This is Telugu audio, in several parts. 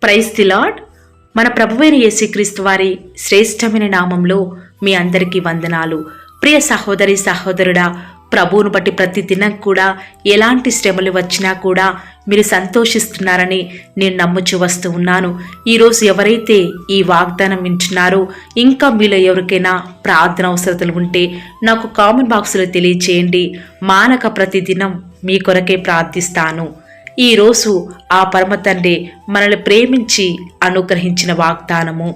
Praise the lord. మన ప్రభువైన యేసుక్రీస్తు వారి శ్రేష్టమైన నామంలో మీ అందరికీ వందనాలు. ప్రియ సహోదరి సహోదరుడా, ప్రభువును బట్టి ప్రతి దినం కూడా ఎలాంటి శ్రమలు వచ్చినా కూడా మీరు సంతోషిస్తున్నారని నేను నమ్ముచు వస్తూ ఉన్నాను. ఈరోజు ఎవరైతే ఈ వాగ్దానం వింటున్నారో, ఇంకా మీలో ఎవరికైనా ప్రార్థన అవసరతలు ఉంటే నాకు కామెంట్ బాక్స్లో తెలియచేయండి. మానక ప్రతిదినం మీ కొరకే ప్రార్థిస్తాను. ఈరోజు ఆ పరమ తండ్రి మనల్ని ప్రేమించి అనుగ్రహించిన వాగ్దానము,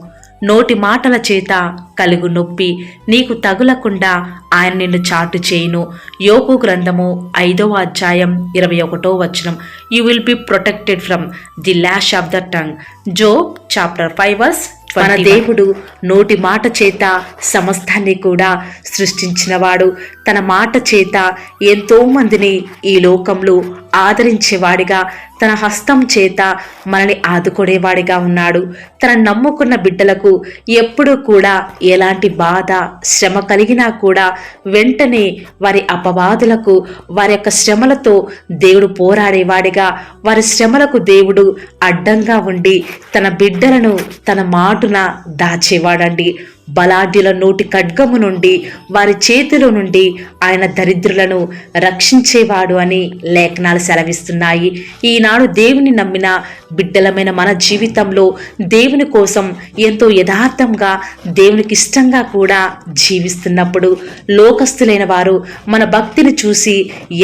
నోటి మాటల చేత కలుగు నొప్పి నీకు తగులకుండా ఆయన నిన్ను చాటు చేయును. యోబు గ్రంథము 5వ అధ్యాయం 21వ వచనం. You will be protected from the lash of the tongue. Job chapter 5 verse. మన దేవుడు నోటి మాట చేత సమస్తాన్ని కూడా సృష్టించినవాడు. తన మాట చేత ఎంతో మందిని ఈ లోకంలో ఆదరించేవాడిగా, తన హస్తం చేత మనల్ని ఆదుకునేవాడిగా ఉన్నాడు. తన నమ్ముకున్న బిడ్డలకు ఎప్పుడూ కూడా ఎలాంటి బాధ శ్రమ కలిగినా కూడా వెంటనే వారి అపవాదులకు, వారి యొక్క శ్రమలతో దేవుడు పోరాడేవాడిగా, వారి శ్రమలకు దేవుడు అడ్డంగా ఉండి తన బిడ్డలను తన మాటున దాచేవాడండి. బలాఢ్యుల నోటి ఖడ్గము నుండి, వారి చేతిలో నుండి ఆయన దరిద్రులను రక్షించేవాడు అని లేఖనాలు సెలవిస్తున్నాయి. ఈనాడు దేవుని నమ్మిన బిడ్డలమైన మన జీవితంలో దేవుని కోసం ఎంతో యథార్థంగా, దేవునికి ఇష్టంగా కూడా జీవిస్తున్నప్పుడు లోకస్తులైన వారు మన భక్తిని చూసి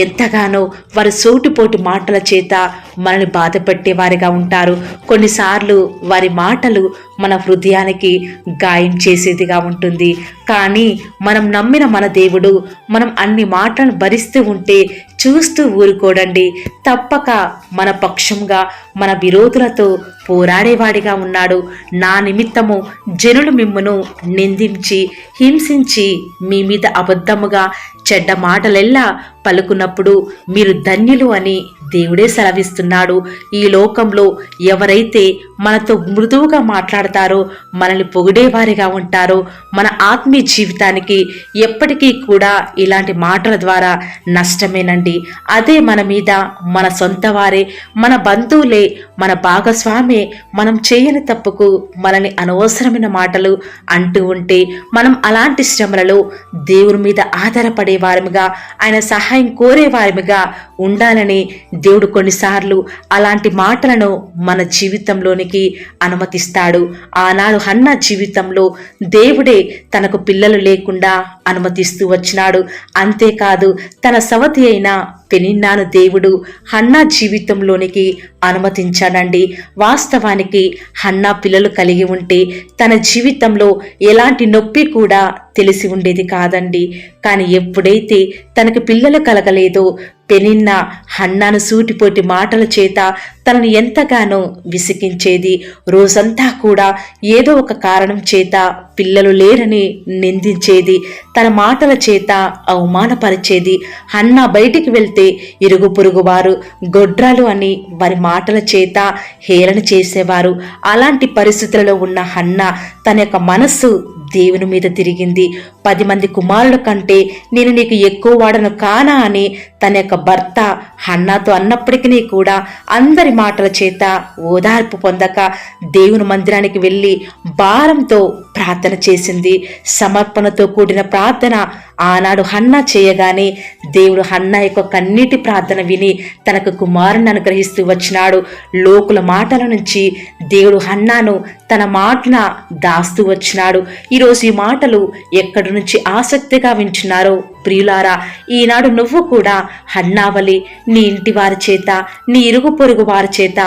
ఎంతగానో వారి సోటిపోటి మాటల చేత మనల్ని బాధ పెట్టేవారిగా ఉంటారు. కొన్నిసార్లు వారి మాటలు మన హృదయానికి గాయం చేసేదిగా ఉంటుంది. కానీ మనం నమ్మిన మన దేవుడు మనం అన్ని మాటలను భరిస్తూ ఉంటే చూస్తూ ఊరుకోడండి. తప్పక మన పక్షంగా, మన విరోధులతో పోరాడేవాడిగా ఉన్నాడు. నా నిమిత్తము జనులు మిమ్మును నిందించి హింసించి మీ మీద అబద్ధముగా చెడ్డ మాటలెల్లా పలుకున్నప్పుడు మీరు ధన్యులు అని దేవుడే సెలవిస్తున్నాడు. ఈ లోకంలో ఎవరైతే మనతో మృదువుగా మాట్లాడతారో, మనల్ని పొగిడేవారిగా ఉంటారో, మన ఆత్మీయ జీవితానికి ఎప్పటికీ కూడా ఇలాంటి మాటల ద్వారా నష్టమేనండి. అదే మన మీద మన సొంత వారే, మన బంధువులే, మన భాగస్వామే మనం చేయని తప్పుకు మనల్ని అనవసరమైన మాటలు అంటూ ఉంటే, మనం అలాంటి శ్రమలలో దేవుని మీద ఆధారపడే వారిగా, ఆయన సహాయం కోరే వారిగా ఉండాలని దేవుడు కొన్నిసార్లు అలాంటి మాటలను మన జీవితంలోనికి అనుమతిస్తాడు. ఆనాడు హన్నా జీవితంలో దేవుడే తనకు పిల్లలు లేకుండా అనుమతిస్తూ వచ్చినాడు. అంతేకాదు, తన సవతి అయిన పెనిన్నాను దేవుడు హన్నా జీవితంలోనికి అనుమతించాడండి. వాస్తవానికి హన్నా పిల్లలు కలిగి ఉంటే తన జీవితంలో ఎలాంటి నొప్పి కూడా తెలిసి ఉండేది కాదండి. కానీ ఎప్పుడైతే తనకు పిల్లలు కలగలేదో, పెనిన్నా హన్నాను సూటిపోటి మాటల చేత తనను ఎంతగానో విసిగించేది. రోజంతా కూడా ఏదో ఒక కారణం చేత పిల్లలు లేరని నిందించేది, తన మాటల చేత అవమానపరిచేది. హన్నా బయటికి వెళ్తే ఇరుగు పొరుగు వారు గొడ్రాలు అని వారి మాటల చేత హేళన చేసేవారు. అలాంటి పరిస్థితులలో ఉన్న హన్నా తన యొక్క మనస్సు దేవుని మీద తిరిగింది. 10 మంది కుమారుల కంటే నేను నీకు ఎక్కువ వాడను కానా అని తన యొక్క భర్త హన్నాతో అన్నప్పటికీ కూడా అందరి మాటల చేత ఓదార్పు పొందక దేవుని మందిరానికి వెళ్ళి భారంతో ప్రార్థన చేసింది. సమర్పణతో కూడిన ప్రార్థన ఆనాడు హన్నా చేయగానే దేవుడు హన్నా యొక్క కన్నీటి ప్రార్థన విని తనకు కుమారుని అనుగ్రహిస్తూ వచ్చినాడు. లోకుల మాటల నుంచి దేవుడు హన్నాను తన మాటన దాస్తూ వచ్చినాడు. ఈరోజు ఈ మాటలు ఎక్కడి నుంచి ఆసక్తిగా వింటున్నారో ప్రియులారా, ఈనాడు నువ్వు కూడా హన్నావలి నీ ఇంటి వారి చేత, నీ ఇరుగు పొరుగు వారి చేత,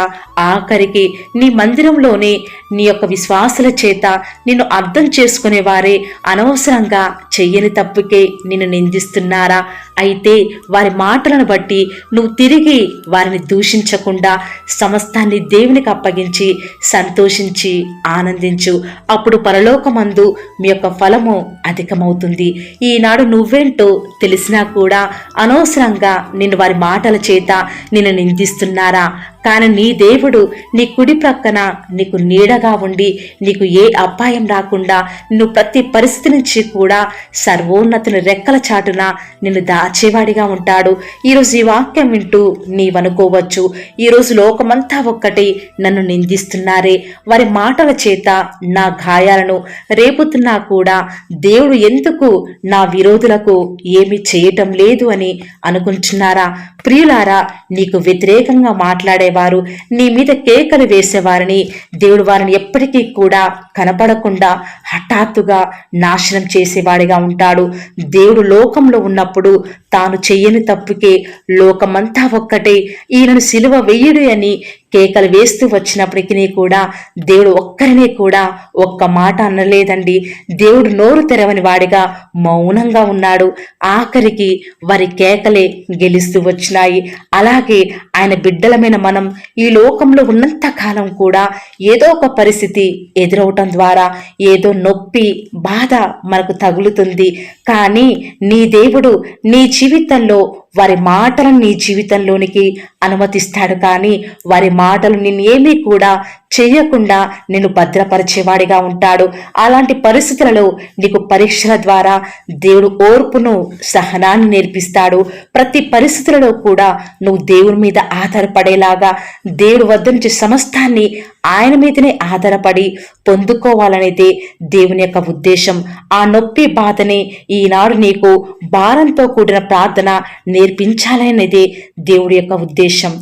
ఆఖరికి నీ మందిరంలోనే నీ యొక్క విశ్వాసుల చేత నిన్ను అర్థం చేసుకునే వారే అనవసరంగా చెయ్యని తప్పుకే నిన్ను నిందిస్తున్నారా? అయితే వారి మాటలను బట్టి నువ్వు తిరిగి వారిని దూషించకుండా సమస్తాన్ని దేవునికి అప్పగించి సంతోషించి ఆనందించు. అప్పుడు పరలోకమందు మీ యొక్క ఫలము అధికమవుతుంది. ఈనాడు నువ్వేంటో తెలిసినా కూడా అనవసరంగా నిన్ను వారి మాటల చేత నిన్ను నిందిస్తున్నారా? కానీ నీ దేవుడు నీ కుడి ప్రక్కన నీకు నీడగా ఉండి నీకు ఏ అపాయం రాకుండా నువ్వు ప్రతి పరిస్థితి నుంచి కూడా సర్వోన్నతుని రెక్కల చాటున నిన్ను దాచేవాడిగా ఉంటాడు. ఈరోజు ఈ వాక్యం వింటూ నీవనుకోవచ్చు, ఈరోజు లోకమంతా ఒక్కటి నన్ను నిందిస్తున్నారే, వారి మాటల చేత నా గాయాలను రేపుతున్నా కూడా దేవుడు ఎందుకు నా విరోధులకు ఏమీ చేయటం లేదు అని అనుకుంటున్నారా? ప్రియులారా, నీకు వ్యతిరేకంగా మాట్లాడేవారు, నీ మీద కేకలు వేసేవారిని దేవుడు వారిని ఎప్పటికీ కూడా కనపడకుండా హఠాత్తుగా నాశనం చేసేవాడిగా ఉంటాడు. దేవుడు లోకంలో ఉన్నప్పుడు తాను చెయ్యని తప్పుకే లోకమంతా ఒక్కటే ఈయనను సిలువ వెయ్యుడు అని కేకలు వేస్తూ వచ్చినప్పటికీ కూడా దేవుడు ఒక్కరినే కూడా ఒక్క మాట అనలేదండి. దేవుడు నోరు తెరవని వాడిగా మౌనంగా ఉన్నాడు. ఆఖరికి వారి కేకలే గెలుస్తూ వచ్చినాయి. అలాగే ఆయన బిడ్డలమైన మనం ఈ లోకంలో ఉన్నంత కాలం కూడా ఏదో ఒక పరిస్థితి ఎదురవటం ద్వారా ఏదో నొప్పి బాధ మనకు తగులుతుంది. కానీ నీ దేవుడు నీ జీవితంలో వారి మాటలను నీ జీవితంలోనికి అనుమతిస్తాడు. కానీ వారి మాటలు నిన్నేమీ కూడా చెయ్యకుండా నిన్ను భద్రపరిచేవాడిగా ఉంటాడు. అలాంటి పరిస్థితులలో నీకు పరీక్షల ద్వారా దేవుడు ఓర్పును సహనాన్ని నేర్పిస్తాడు. ప్రతి పరిస్థితులలో కూడా నువ్వు దేవుని మీద ఆధారపడేలాగా దేవుడి వద్ద నుంచి సమస్తాన్ని ఆయన మీదనే ఆధారపడి పొందుకోవాలనేదే దేవుని యొక్క ఉద్దేశం. ఆ నొప్పి బాధని ఈనాడు నీకు భారంతో కూడిన ప్రార్థన నేర్పించాలనేదే దేవుడి యొక్క ఉద్దేశం.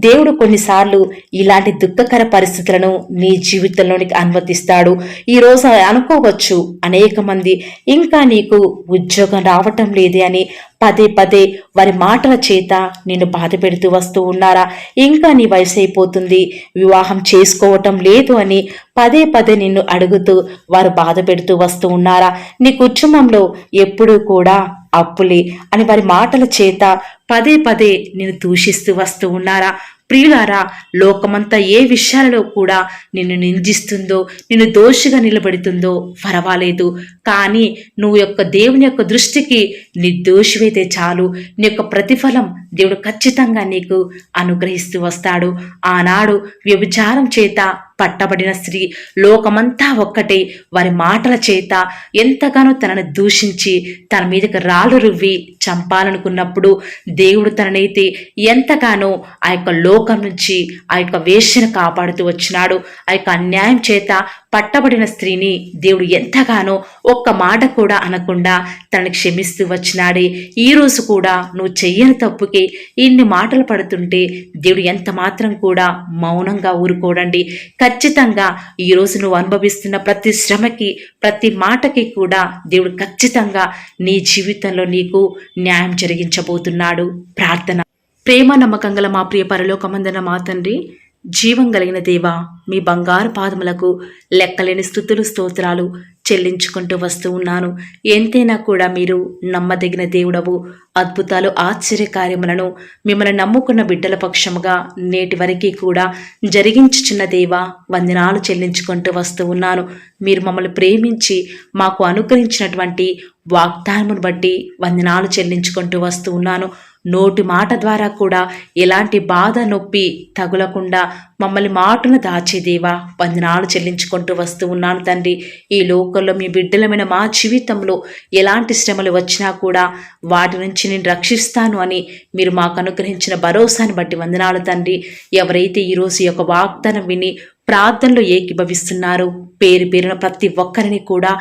దేవుడు కొన్నిసార్లు ఇలాంటి దుఃఖకర పరిస్థితులను నీ జీవితంలోనికి అనుమతిస్తాడు. ఈ రోజు అనుకోవచ్చు, అనేక మంది ఇంకా నీకు ఉద్యోగం రావటం లేదే అని పదే పదే వారి మాటల చేత నిన్ను బాధ పెడుతూ వస్తూ ఉన్నారా? ఇంకా నీ వయసు అయిపోతుంది, వివాహం చేసుకోవటం లేదు అని పదే పదే నిన్ను అడుగుతూ వారు బాధ పెడుతూ వస్తూ ఉన్నారా? నీ కుటుంబంలో ఎప్పుడూ కూడా అప్పులే అని వారి మాటల చేత పదే పదే నిన్ను దూషిస్తూ వస్తూ ఉన్నారా? ప్రియులారా, లోకమంతా ఏ విషయాలలో కూడా నిన్ను నిందిస్తుందో, నిన్ను దోషిగా నిలబెడుతుందో పర్వాలేదు. కానీ నువ్వు యొక్క దేవుని యొక్క దృష్టికి నిర్దోషివైతే చాలు, నీ యొక్క ప్రతిఫలం దేవుడు ఖచ్చితంగా నీకు అనుగ్రహిస్తూ వస్తాడు. ఆనాడు వ్యభిచారం చేత పట్టబడిన స్త్రీ లోకమంతా ఒక్కటే వారి మాటల చేత ఎంతగానో తనను దూషించి తన మీదకి రాళ్ళు రువ్వి చంపాలనుకున్నప్పుడు దేవుడు తననైతే ఎంతగానో ఆ యొక్క లోకం నుంచి ఆ యొక్క వేశ్యను కాపాడుతూ వచ్చినాడు. ఆ యొక్క అన్యాయం చేత పట్టబడిన స్త్రీని దేవుడు ఎంతగానో ఒక్క మాట కూడా అనకుండా తనని క్షమిస్తూ వచ్చినాడే. ఈ రోజు కూడా నువ్వు చెయ్యని తప్పుకి ఇన్ని మాటలు పడుతుంటే దేవుడు ఎంత మాత్రం కూడా మౌనంగా ఊరుకోడండి. ఖచ్చితంగా ఈరోజు నువ్వు అనుభవిస్తున్న ప్రతి శ్రమకి ప్రతి మాటకి కూడా దేవుడు ఖచ్చితంగా నీ జీవితంలో నీకు న్యాయం జరిగించబోతున్నాడు. ప్రార్థన. ప్రేమ నమ్మకం గల మా ప్రియ పరలోకమందున మా తండ్రి, జీవం కలిగిన దేవా, మీ బంగారు పాదములకు లెక్కలేని స్తుతులు స్తోత్రాలు చెల్లించుకుంటూ వస్తూ ఉన్నాను. ఎంతైనా కూడా మీరు నమ్మదగిన దేవుడవు. అద్భుతాలు ఆశ్చర్యకార్యములను మిమ్మల్ని నమ్ముకున్న బిడ్డల పక్షముగా నేటి వరకు కూడా జరిగించుచున్న దేవా, వందనాలు చెల్లించుకుంటూ వస్తూ ఉన్నాను. మీరు మమ్మల్ని ప్రేమించి మాకు అనుగ్రహించినటువంటి వాగ్దానమును బట్టి వందనాలు చెల్లించుకుంటూ వస్తూ ఉన్నాను. నోటి మాట ద్వారా కూడా ఎలాంటి బాధ నొప్పి తగులకుండా మమ్మల్ని మాటను దాచేదేవా, వందనాలు చెల్లించుకుంటూ వస్తూ ఉన్నాను తండ్రి. ఈ లోకంలో మీ బిడ్డలమైన మా జీవితంలో ఎలాంటి శ్రమలు వచ్చినా కూడా వాటి నుంచి నేను రక్షిస్తాను అని మీరు మాకు అనుగ్రహించిన భరోసాని బట్టి వందనాలు తండ్రి. ఎవరైతే ఈరోజు ఈ యొక్క వాగ్దానం విని ప్రార్థనలో ఏకీభవిస్తున్నారో పేరు పేరున ప్రతి ఒక్కరిని కూడా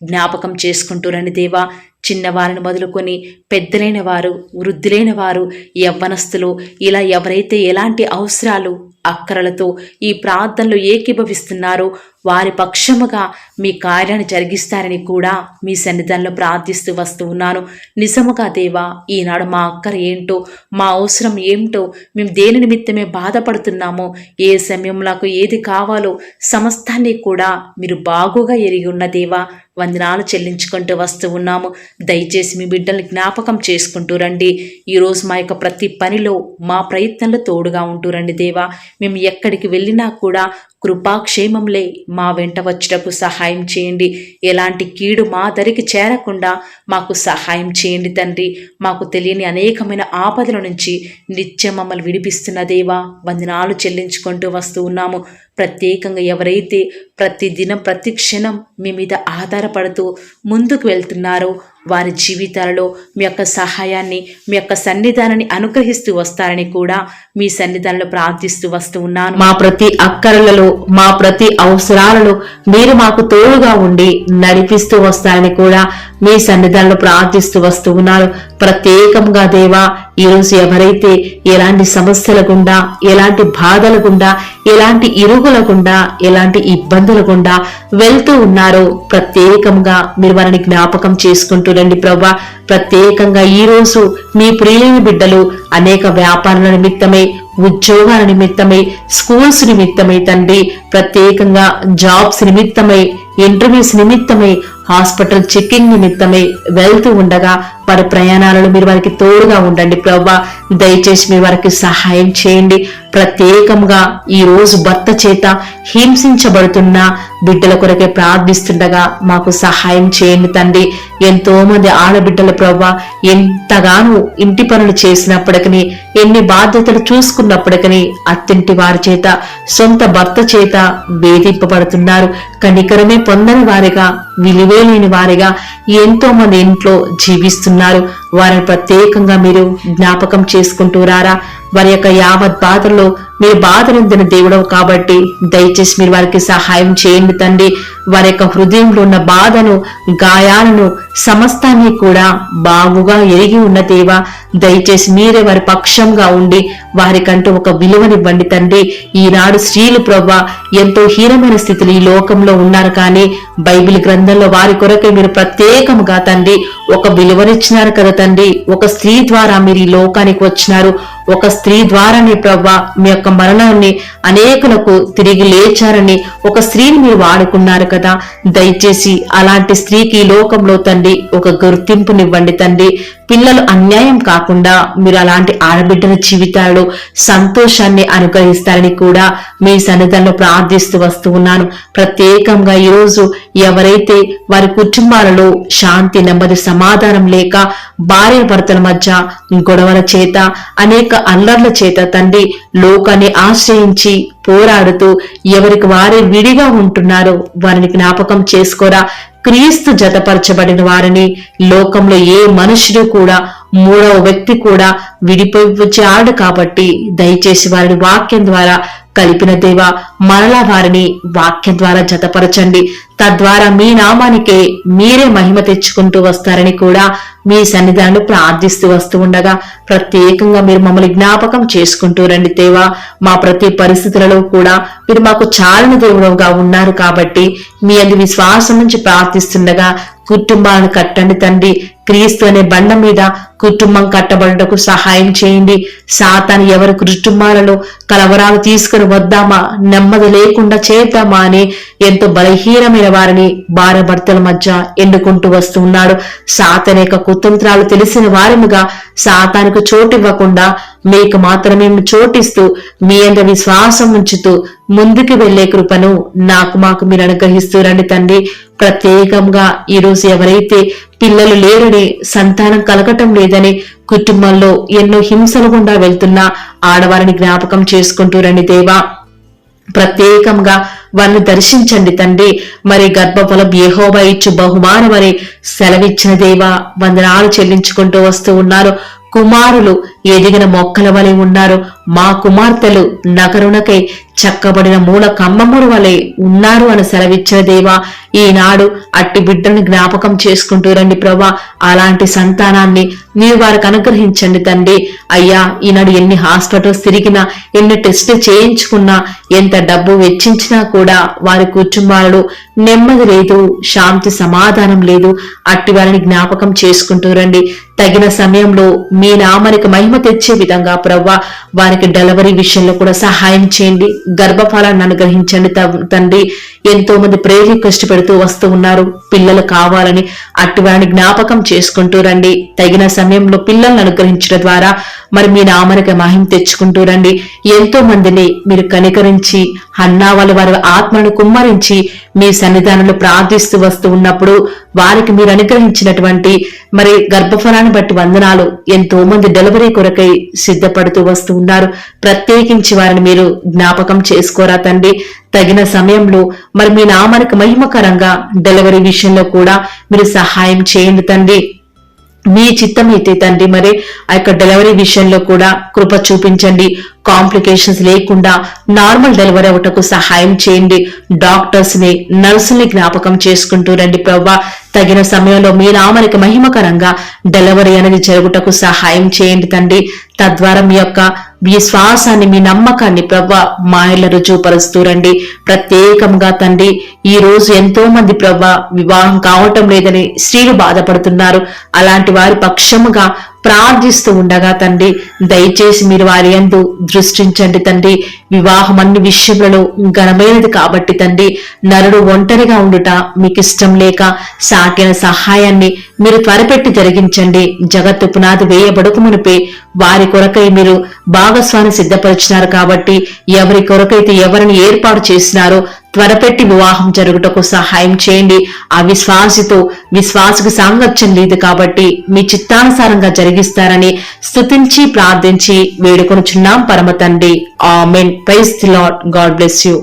జ్ఞాపకం చేసుకుంటూ రండి దేవా. చిన్నవారిని మొదలుకొని పెద్దలైన వారు, వృద్ధులైన వారు, యవ్వనస్తులు, ఇలా ఎవరైతే ఎలాంటి అవసరాలు అక్కరలతో ఈ ప్రార్థనలో ఏకీభవిస్తున్నారో వారి పక్షముగా మీ కార్యాన్ని జరిగిస్తారని కూడా మీ సన్నిధానంలో ప్రార్థిస్తూ వస్తూ ఉన్నాను. నిజముగా దేవా, ఈనాడు మా అక్కర ఏంటో, మా అవసరం ఏమిటో, మేము దేని నిమిత్తమే బాధపడుతున్నామో, ఏ సమయంలో ఏది కావాలో సమస్తాన్ని కూడా మీరు బాగుగా ఎరిగి ఉన్న దేవా, వందనాలు చెల్లించుకుంటూ వస్తూ ఉన్నాము. దయచేసి మీ బిడ్డల్ని జ్ఞాపకం చేసుకుంటూ రండి. ఈరోజు మా యొక్క ప్రతి పనిలో మా ప్రయత్నంలో తోడుగా ఉంటూ రండి దేవా. మేము ఎక్కడికి వెళ్ళినా కూడా కృపాక్షేమంలే మా వెంట వచ్చుటకు సహాయం చేయండి. ఎలాంటి కీడు మా దరికి చేరకుండా మాకు సహాయం చేయండి తండ్రి. మాకు తెలియని అనేకమైన ఆపదల నుంచి నిత్యం మమ్మల్ని విడిపిస్తున్న దేవా వందనాలు చెల్లించుకుంటూ వస్తూ ఉన్నాము. ప్రత్యేకంగా ఎవరైతే ప్రతి దినం ప్రతి క్షణం మీ మీద ఆధారపడుతూ ముందుకు వెళ్తున్నారో వారి జీవితాలలో మీ యొక్క సహాయాన్ని, మీ యొక్క సన్నిధానాన్ని అనుగ్రహిస్తూ వస్తారని కూడా మీ సన్నిధానంలో ప్రార్థిస్తూ వస్తూ ఉన్నాను. మా ప్రతి అక్కరలలో, మా ప్రతి అవసరాలలో మీరు మాకు తోడుగా ఉండి నడిపిస్తూ వస్తారని కూడా మీ సన్నిధానంలో ప్రార్థిస్తూ వస్తూ ఉన్నారు. ప్రత్యేకంగా దేవా ఈరోజు ఎవరైతే ఎలాంటి సమస్యల గుండా, ఎలాంటి బాధల గుండా, ఎలాంటి ఇరుగుల గుండా, ఎలాంటి ఇబ్బందుల గుండా వెళ్తూ ఉన్నారో ప్రత్యేకంగా మీరు వారిని జ్ఞాపకం చేసుకుంటూరండి ప్రభా. ప్రత్యేకంగా ఈరోజు మీ ప్రియులైన బిడ్డలు అనేక వ్యాపారాల నిమిత్తమై, ఉద్యోగాల నిమిత్తమై, స్కూల్స్ నిమిత్తమై తండ్రి, ప్రత్యేకంగా జాబ్స్ నిమిత్తమై, ఇంటర్వ్యూస్ నిమిత్తమై, హాస్పిటల్ చెకింగ్ నిమిత్తమై వెళ్తూ ఉండగా వారి ప్రయాణాలను మీరు వారికి తోడుగా ఉండండి ప్రభా. దయచేసి మీరు వారికి సహాయం చేయండి. ప్రత్యేకంగా ఈ రోజు భర్త చేత హింసించబడుతున్న బిడ్డల కొరకే ప్రార్థిస్తుండగా మాకు సహాయం చేయండి తండ్రి. ఎంతో మంది ఆడబిడ్డల ప్రభా ఎంతగానో ఇంటి పనులు చేసినప్పటికీ, ఎన్ని బాధ్యతలు చూసుకున్నప్పటికీ అత్తింటి వారి చేత, సొంత భర్త చేత వేధింపబడుతున్నారు. కనికరమే పొందని వారిగా, విలువేలేని వారిగా ఎంతో మంది ఇంట్లో జీవిస్తున్నారు. వారిని ప్రత్యేకంగా మీరు జ్ఞాపకం చేసుకుంటూ రారా. వారి యొక్క యావత్ బాధల్లో మీరు బాధనందిన దేవుడవు కాబట్టి దయచేసి మీరు వారికి సహాయం చేయండి తండ్రి. వారి యొక్క హృదయంలో ఉన్న బాధను, గాయాలను సమస్తాన్ని కూడా బాగుగా ఎరిగి ఉన్న దేవా దయచేసి మీరే వారి పక్షంగా ఉండి వారికంటూ ఒక విలువనివ్వండి తండ్రి. ఈనాడు స్త్రీలు ప్రభా ఎంతో హీనమైన స్థితిలో ఈ లోకంలో ఉన్నారు, కానీ బైబిల్ గ్రంథంలో వారి కొరకే మీరు ప్రత్యేకముగా తండ్రి ఒక విలువనిచ్చినారు కదా తండ్రి. ఒక స్త్రీ ద్వారా మీరు ఈ లోకానికి వచ్చినారు. ఒక స్త్రీ ద్వారానే ప్రభా మీ యొక్క మరణాన్ని అనేకులకు తిరిగి లేచారని ఒక స్త్రీని మీరు వాడుకున్నారు కదా. దయచేసి అలాంటి స్త్రీకి ఈ లోకంలో తండ్రి ఒక గుర్తింపునివ్వండి తండ్రి. పిల్లలు అన్యాయం కాకుండా మీరు అలాంటి ఆడబిడ్డల జీవితాల్లో సంతోషాన్ని అనుగ్రహిస్తారని కూడా మీ సన్నిధానంలో ప్రార్థిస్తూ వస్తూ ఉన్నాను. ప్రత్యేకంగా ఈరోజు ఎవరైతే వారి కుటుంబాలలో శాంతి, నెమ్మది, సమాధానం లేక భార్య భర్తల మధ్య గొడవల చేత, అనేక అల్లర్ల చేత తండ్రి లోకాన్ని ఆశ్రయించి పోరాడుతూ ఎవరికి వారే విడిగా ఉంటున్నారో వారిని జ్ఞాపకం చేసుకోరా. క్రీస్తు జతపరచబడిన వారిని లోకంలో ఏ మనుషుడు కూడా, మూడవ వ్యక్తి కూడా విడిపోవచ్చాడు కాబట్టి దయచేసి వారిని వాక్యం ద్వారా కలిపిన దేవా మరలా వారిని వాక్యం ద్వారా జతపరచండి. తద్వారా మీ నామానికే మీరే మహిమ తెచ్చుకుంటూ వస్తారని కూడా మీ సన్నిధానంలో ప్రార్థిస్తూ వస్తూ ఉండగా ప్రత్యేకంగా మీరు మమ్మల్ని జ్ఞాపకం చేసుకుంటూ రండి దేవా. మా ప్రతి పరిస్థితులలో కూడా మీరు మాకు చాలని దేవుడుగా ఉన్నారు కాబట్టి మీ అందు విశ్వాసం నుంచి ప్రార్థిస్తుండగా కుటుంబాలను కట్టండి తండ్రి. క్రీస్తు అనే బండ మీద కుటుంబం కట్టబడుటకు సహాయం చేయండి. సాతాను ఎవరి కుటుంబాలలో కలవరాలు తీసుకుని వద్దామా, నెమ్మది లేకుండా చేద్దామా అని ఎంతో బలహీనమైన వారిని భార్య భర్తల మధ్య ఎన్నుకుంటూ వస్తూ ఉన్నాడు. సాతాను యొక్క కుతంత్రాలు తెలిసిన వారిముగా సాతానుకు చోటివ్వకుండా మీకు మాత్రమే చోటిస్తూ మీ అందు విశ్వాసం ఉంచుతూ ముందుకు వెళ్లే కృపను మాకు మీరు అనుగ్రహిస్తూ రండి తండ్రి. ప్రత్యేకంగా ఈరోజు ఎవరైతే పిల్లలు లేరని, సంతానం కలగటం లేదని, కుటుంబంలో ఎన్నో హింసలు గుండా వెళ్తున్నా ఆడవారిని జ్ఞాపకం చేసుకుంటూ రండి దేవా. ప్రత్యేకంగా వారిని దర్శించండి తండ్రి. మరి గర్భఫలం యెహోవా ఇచ్చు బహుమానమని సెలవిచ్చిన దేవా వందనాలు చెల్లించుకుంటూ వస్తూ ఉన్నారు. కుమారులు ఎదిగిన మొక్కల వలె ఉన్నారు. మా కుమార్తెలు నగరునకై చక్కబడిన మూల కమ్మముల వలె ఉన్నారు అని సెలవిచ్చిన దేవా ఈనాడు అట్టి బిడ్డను జ్ఞాపకం చేసుకుంటూ రండి ప్రభా. అలాంటి సంతానాన్ని మీరు వారికి అనుగ్రహించండి తండ్రి. అయ్యా ఈనాడు ఎన్ని హాస్పిటల్స్ తిరిగినా, ఎన్ని టెస్టులు చేయించుకున్నా, ఎంత డబ్బు వెచ్చించినా కూడా వారి కుటుంబాలు నెమ్మది లేదు, శాంతి సమాధానం లేదు. అట్టి వారిని జ్ఞాపకం చేసుకుంటూ రండి. తగిన సమయంలో మీ నామానికి మహిమ మహిమ తెచ్చే విధంగా ప్రవ్వా వారికి డెలివరీ విషయంలో కూడా సహాయం చేయండి, గర్భఫలాన్ని అనుగ్రహించండి తండ్రి. ఎంతో మంది ప్రేయర్ రిక్వెస్ట్ పెడుతూ వస్తూ ఉన్నారు, పిల్లలు కావాలని. అటువారిని జ్ఞాపకం చేసుకుంటూ రండి. తగిన సమయంలో పిల్లల్ని అనుగ్రహించడం ద్వారా మరి మీ నామనికి మహిమ తెచ్చుకుంటూ రండి. ఎంతో మందిని మీరు కనికరించి అన్నా వాళ్ళు వారి ఆత్మను కుమ్మరించి మీ సన్నిధానంలో ప్రార్థిస్తూ వస్తూ ఉన్నప్పుడు వారికి మీరు అనుగ్రహించినటువంటి మరి గర్భఫలాన్ని బట్టి వందనాలు. ఎంతో మంది డెలివరీ కొరకై సిద్ధపడుతూ వస్తూ ఉన్నారు. ప్రత్యేకించి వారిని మీరు జ్ఞాపకం చేసుకోరా తండ్రి. తగిన సమయంలో మరి మీ నామానికి మహిమకరంగా డెలివరీ విషయంలో కూడా మీరు సహాయం చేయండి తండ్రి. మీ చిత్తమైతే తండ్రి మరి ఆ యొక్క డెలివరీ విషయంలో కూడా కృప చూపించండి. కాంప్లికేషన్స్ లేకుండా నార్మల్ డెలివరీ అవటకు సహాయం చేయండి. డాక్టర్స్ ని, నర్సుల్ని జ్ఞాపకం చేసుకుంటూ రండి ప్రవ్వా. తగిన సమయంలో మీ నామానికి మహిమకరంగా డెలివరీ అనేది జరుగుటకు సహాయం చేయండి తండ్రి. తద్వారా మీ యొక్క విశ్వాసాన్ని, మీ నమ్మకాన్ని ప్రవ్వా మాయల రుజువుపరుస్తూ రండి. ప్రత్యేకంగా తండ్రి ఈ రోజు ఎంతో మంది ప్రవ్వా వివాహం కావటం లేదని స్త్రీలు బాధపడుతున్నారు. అలాంటి వారి పక్షముగా ప్రార్థిస్తూ ఉండగా తండ్రి దయచేసి మీరు వారి యందు దృష్టించండి తండ్రి. వివాహం అన్ని విషయములలో ఘనమైనది కాబట్టి తండ్రి నరుడు ఒంటరిగా ఉండుట మీకు ఇష్టం లేక సాగిన సహాయాన్ని మీరు త్వరపెట్టి జరిగించండి. జగత్తు పునాది వేయబడుకు మునిపే వారి కొరకై మీరు భాగస్వామి సిద్ధపరిచినారు కాబట్టి ఎవరి కొరకైతే ఎవరిని ఏర్పాటు చేసినారో త్వరపెట్టి వివాహం జరుగుటకు సహాయం చేయండి. ఆ విశ్వాసకు సాంగత్యం లేదు కాబట్టి మీ చిత్తానుసారంగా జరిగిస్తారని స్తుతించి ప్రార్థించి వేడుకొనుచున్నాం పరమ తండ్రి. ఆమేన్. Praise the Lord. God bless you.